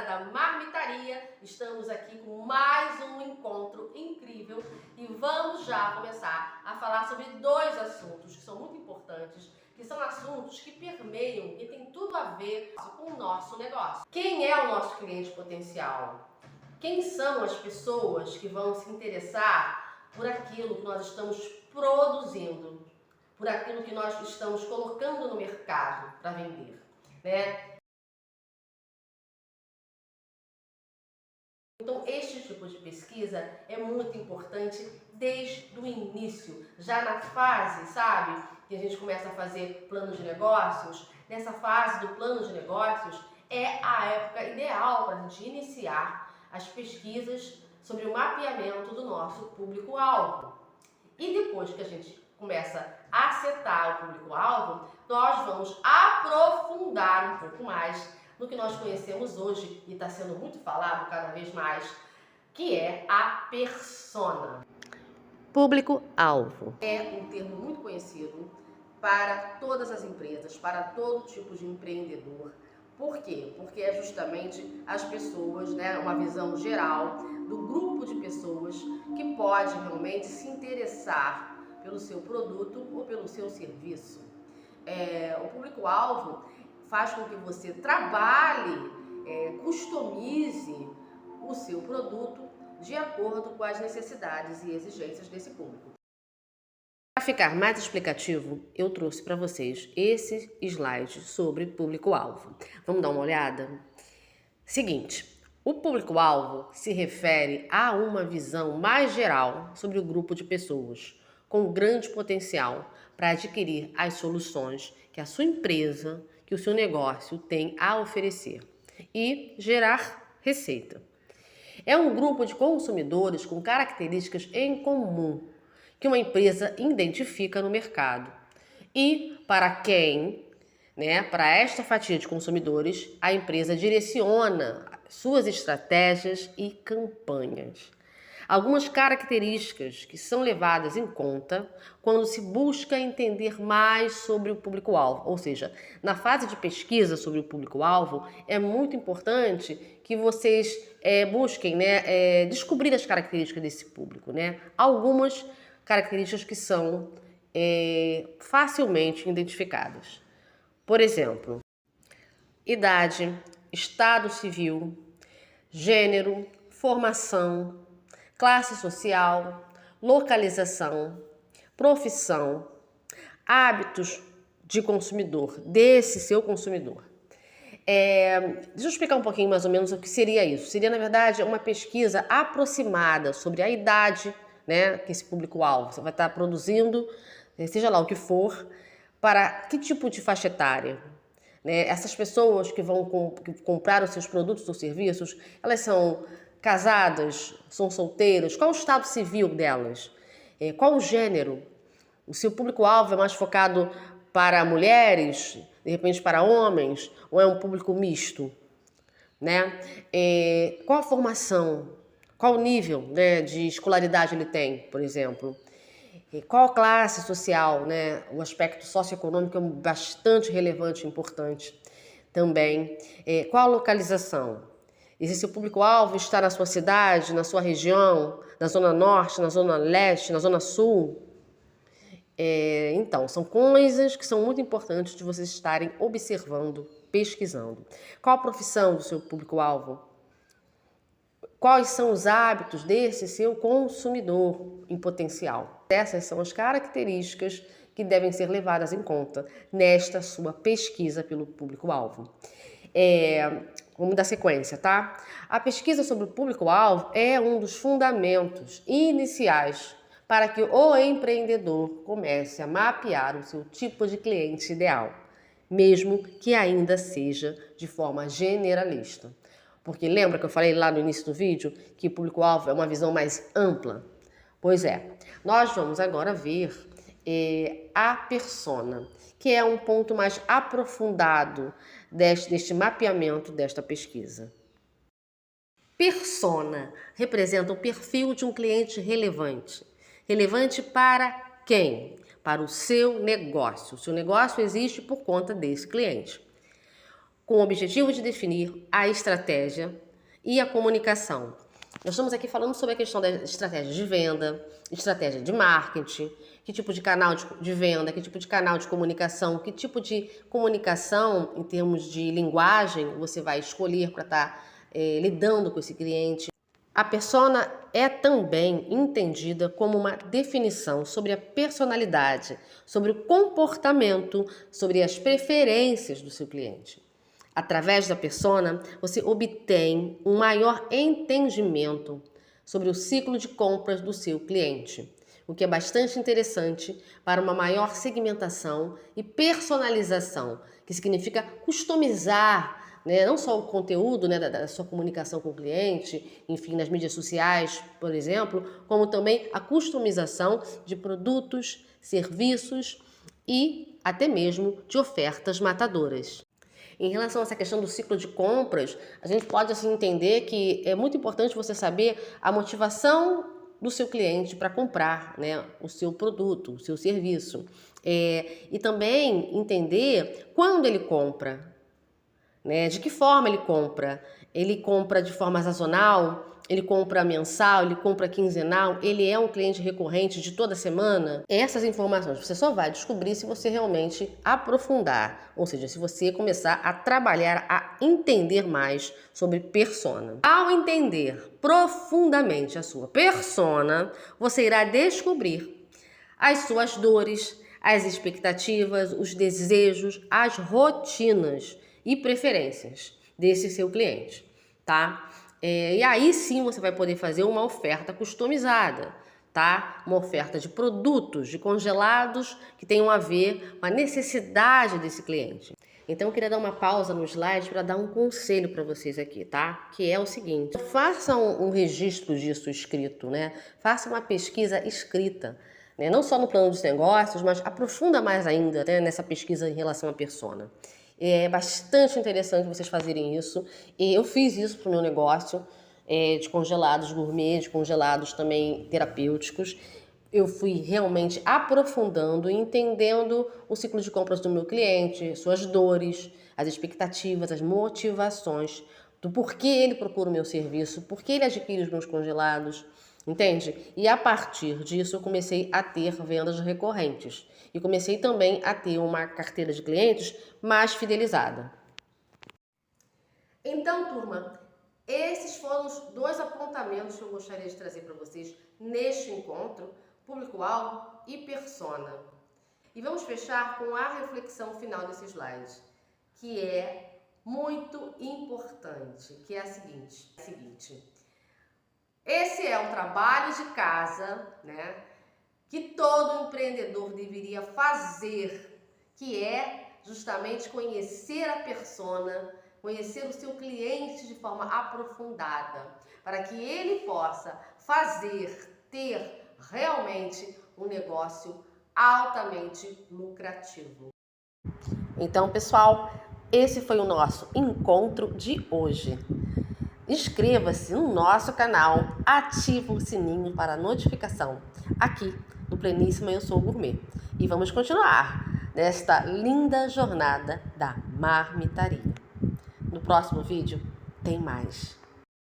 da Marmitaria. Estamos aqui com mais um encontro incrível e vamos já começar a falar sobre dois assuntos que são muito importantes, que são assuntos que permeiam e tem tudo a ver com o nosso negócio. Quem é o nosso cliente potencial? Quem são as pessoas que vão se interessar por aquilo que nós estamos produzindo, por aquilo que nós estamos colocando no mercado para vender, né? Então, este tipo de pesquisa é muito importante desde o início, já na fase, sabe, que a gente começa a fazer plano de negócios. Nessa fase do plano de negócios é a época ideal para a gente iniciar as pesquisas sobre o mapeamento do nosso público-alvo. E depois que a gente começa a setar o público-alvo, nós vamos aprofundar um pouco mais no que nós conhecemos hoje e está sendo muito falado cada vez mais, que é a persona. Público-alvo é um termo muito conhecido para todas as empresas, para todo tipo de empreendedor. Por quê? Porque é justamente as pessoas, né, uma visão geral do grupo de pessoas que pode realmente se interessar pelo seu produto ou pelo seu serviço. O público-alvo faz com que você trabalhe, customize o seu produto de acordo com as necessidades e exigências desse público. Para ficar mais explicativo, eu trouxe para vocês esse slide sobre público-alvo. Vamos dar uma olhada? Seguinte, o público-alvo se refere a uma visão mais geral sobre o grupo de pessoas com grande potencial para adquirir as soluções que a sua empresa, que o seu negócio tem a oferecer e gerar receita. É um grupo de consumidores com características em comum que uma empresa identifica no mercado e para quem, para esta fatia de consumidores, a empresa direciona suas estratégias e campanhas. Algumas características que são levadas em conta quando se busca entender mais sobre o público-alvo. Ou seja, na fase de pesquisa sobre o público-alvo, é muito importante que vocês busquem descobrir as características desse público. Algumas características que são facilmente identificadas. Por exemplo, idade, estado civil, gênero, formação, classe social, localização, profissão, hábitos de consumidor, desse seu consumidor. Deixa eu explicar um pouquinho mais ou menos o que seria isso. Seria, na verdade, uma pesquisa aproximada sobre a idade, que esse público-alvo você vai estar produzindo, seja lá o que for, para que tipo de faixa etária. Essas pessoas que vão comprar os seus produtos ou serviços, elas são casadas, são solteiras? Qual o estado civil delas? Qual o gênero? O seu público-alvo é mais focado para mulheres, de repente para homens, ou é um público misto? Qual a formação? Qual o nível de escolaridade ele tem, por exemplo? Qual a classe social? O aspecto socioeconômico é bastante relevante e importante também. Qual a localização? E se seu público-alvo está na sua cidade, na sua região, na zona norte, na zona leste, na zona sul? Então, são coisas que são muito importantes de vocês estarem observando, pesquisando. Qual a profissão do seu público-alvo? Quais são os hábitos desse seu consumidor em potencial? Essas são as características que devem ser levadas em conta nesta sua pesquisa pelo público-alvo. Vamos dar sequência, tá? A pesquisa sobre o público-alvo é um dos fundamentos iniciais para que o empreendedor comece a mapear o seu tipo de cliente ideal, mesmo que ainda seja de forma generalista. Porque lembra que eu falei lá no início do vídeo que o público-alvo é uma visão mais ampla? Pois é, nós vamos agora ver a persona, que é um ponto mais aprofundado deste mapeamento desta pesquisa. Persona representa o perfil de um cliente relevante. Relevante para quem? Para o seu negócio. O seu negócio existe por conta desse cliente. com o objetivo de definir a estratégia e a comunicação. Nós estamos aqui falando sobre a questão da estratégia de venda, estratégia de marketing, que tipo de canal de venda, que tipo de canal de comunicação, que tipo de comunicação em termos de linguagem você vai escolher para estar lidando com esse cliente. A persona é também entendida como uma definição sobre a personalidade, sobre o comportamento, sobre as preferências do seu cliente. Através da persona, você obtém um maior entendimento sobre o ciclo de compras do seu cliente, o que é bastante interessante para uma maior segmentação e personalização, que significa customizar, né, não só o conteúdo, né, da sua comunicação com o cliente, enfim, nas mídias sociais, por exemplo, como também a customização de produtos, serviços e até mesmo de ofertas matadoras. Em relação a essa questão do ciclo de compras, a gente pode assim entender que é muito importante você saber a motivação do seu cliente para comprar, né, o seu produto, o seu serviço. E também entender quando ele compra, né, de que forma ele compra. Ele compra de forma sazonal? Ele compra mensal, ele compra quinzenal, ele é um cliente recorrente de toda semana? Essas informações você só vai descobrir se você realmente aprofundar, ou seja, se você começar a trabalhar, a entender mais sobre persona. Ao entender profundamente a sua persona, você irá descobrir as suas dores, as expectativas, os desejos, as rotinas e preferências desse seu cliente, tá? E aí sim você vai poder fazer uma oferta customizada, tá? Uma oferta de produtos, de congelados que tenham a ver com a necessidade desse cliente. Então eu queria dar uma pausa no slide para dar um conselho para vocês aqui, tá? Que é o seguinte: faça um registro disso escrito, né? Faça uma pesquisa escrita, né? Não só no plano dos negócios, mas aprofunda mais ainda, né, nessa pesquisa em relação à persona. É bastante interessante vocês fazerem isso. E eu fiz isso para o meu negócio de congelados gourmet, de congelados também terapêuticos. Eu fui realmente aprofundando e entendendo o ciclo de compras do meu cliente, suas dores, as expectativas, as motivações, do porquê ele procura o meu serviço, porquê ele adquire os meus congelados, entende? E a partir disso eu comecei a ter vendas recorrentes. E comecei também a ter uma carteira de clientes mais fidelizada. Então, turma, esses foram os 2 apontamentos que eu gostaria de trazer para vocês neste encontro, público-alvo e persona. E vamos fechar com a reflexão final desse slide, que é muito importante, que é a seguinte. Esse é um trabalho de casa, né, que todo empreendedor deveria fazer, que é justamente conhecer a persona, conhecer o seu cliente de forma aprofundada, para que ele possa ter realmente um negócio altamente lucrativo. Então, pessoal, esse foi o nosso encontro de hoje. Inscreva-se no nosso canal, ative o sininho para notificação. Aqui no Pleníssima Eu Sou Gourmet. E vamos continuar nesta linda jornada da marmitaria. No próximo vídeo tem mais.